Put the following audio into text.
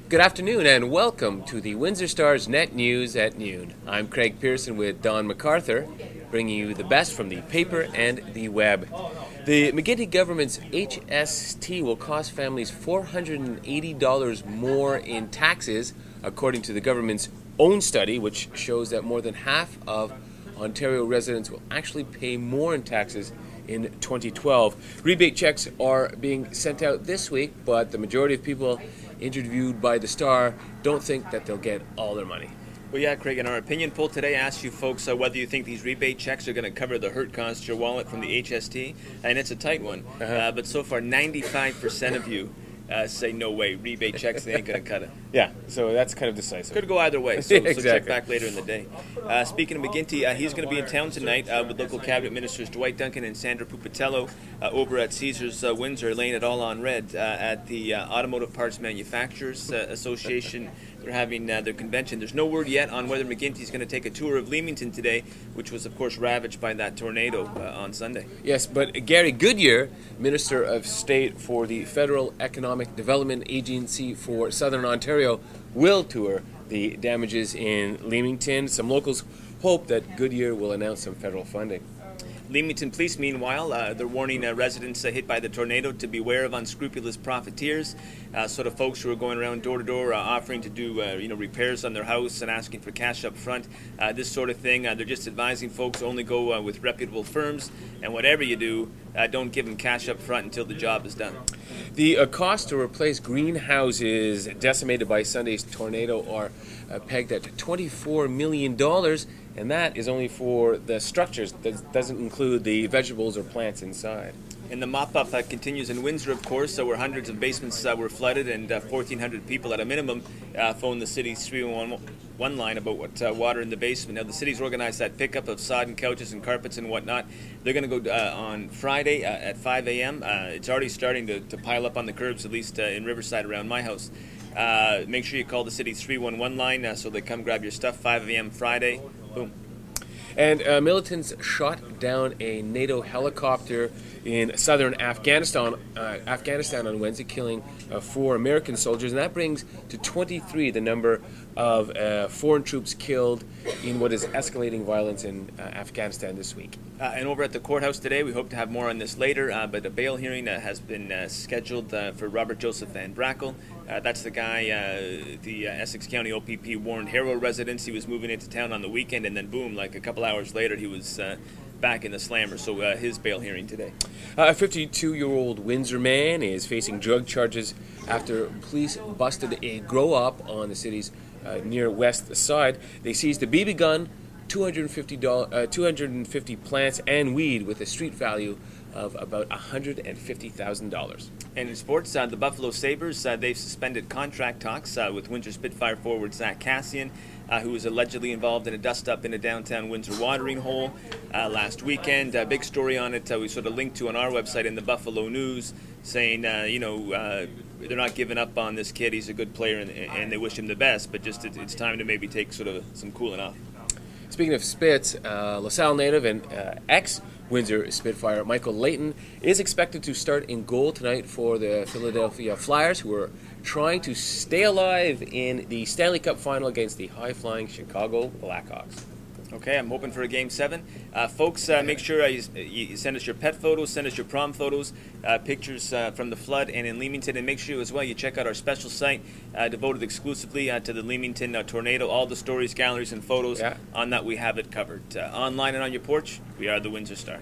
Good afternoon and welcome to the Windsor Star's Net News at noon. I'm Craig Pearson with Don McArthur, bringing you the best from the paper and the web. The McGuinty government's HST will cost families $480 more in taxes, according to the government's own study, which shows that more than half of Ontario residents will actually pay more in taxes in 2012. Rebate checks are being sent out this week, but the majority of people interviewed by the Star don't think that they'll get all their money. Well, yeah, Craig, in our opinion poll today asked you folks whether you think these rebate checks are going to cover the hurt caused to your wallet from the HST, and it's a tight one. But so far, 95% of you say no way, rebate checks, they ain't going to cut it. Yeah, so that's kind of decisive. Could go either way, so, Exactly. so check back later in the day. Speaking of McGuinty, he's going to be in town tonight with local cabinet ministers Dwight Duncan and Sandra Pupatello over at Caesars Windsor, laying it all on red at the Automotive Parts Manufacturers Association. They're having their convention. There's no word yet on whether McGuinty's going to take a tour of Leamington today, which was, of course, ravaged by that tornado on Sunday. Yes, but Gary Goodyear, Minister of State for the Federal Economic Development Agency for Southern Ontario, will tour the damages in Leamington. Some locals hope that Goodyear will announce some federal funding. Leamington Police, meanwhile, they're warning residents hit by the tornado to beware of unscrupulous profiteers, sort of folks who are going around door to door offering to do repairs on their house and asking for cash up front. This sort of thing. They're just advising folks only go with reputable firms, and whatever you do, don't give them cash up front until the job is done. The cost to replace greenhouses decimated by Sunday's tornado are pegged at $24 million, and that is only for the structures. That doesn't include the vegetables or plants inside. And the mop-up continues in Windsor, of course, where hundreds of basements were flooded and 1,400 people at a minimum phoned the city's 311 line about what water in the basement. Now, the city's organized that pickup of sodden couches and carpets and whatnot. They're going to go on Friday at 5 a.m. It's already starting to pile up on the curbs, at least in Riverside around my house. Make sure you call the city's 311 line so they come grab your stuff. 5 a.m. Friday. Boom. And militants shot down a NATO helicopter in southern Afghanistan on Wednesday, killing 4 American soldiers, and that brings to 23 the number of foreign troops killed in what is escalating violence in Afghanistan this week. And over at the courthouse today, we hope to have more on this later, but a bail hearing has been scheduled for Robert Joseph Van Brackle. That's the guy, the Essex County OPP warned Harrow residents he was moving into town on the weekend, and then boom, like a couple hours later, he was back in the slammer. So his bail hearing today. A 52-year-old Windsor man is facing drug charges after police busted a grow-up on the city's near west side. They seized a BB gun, 250 plants, and weed with a street value of about $150,000. And in sports, the Buffalo Sabres, they've suspended contract talks with Windsor Spitfire forward Zack Kassian, who was allegedly involved in a dust-up in a downtown Windsor watering hole last weekend. Big story on it we sort of linked to on our website in the Buffalo News, saying, they're not giving up on this kid. He's a good player, and they wish him the best, but just it's time to maybe take sort of some cooling off. Speaking of Spits, LaSalle native and ex-Windsor Spitfire Michael Layton is expected to start in goal tonight for the Philadelphia Flyers, who are trying to stay alive in the Stanley Cup final against the high-flying Chicago Blackhawks. Okay, I'm hoping for a Game 7. Folks, make sure you send us your pet photos, send us your prom photos, pictures from the flood and in Leamington, and make sure as well you check out our special site devoted exclusively to the Leamington tornado. All the stories, galleries, and photos on that, we have it covered. Online and on your porch, we are the Windsor Star.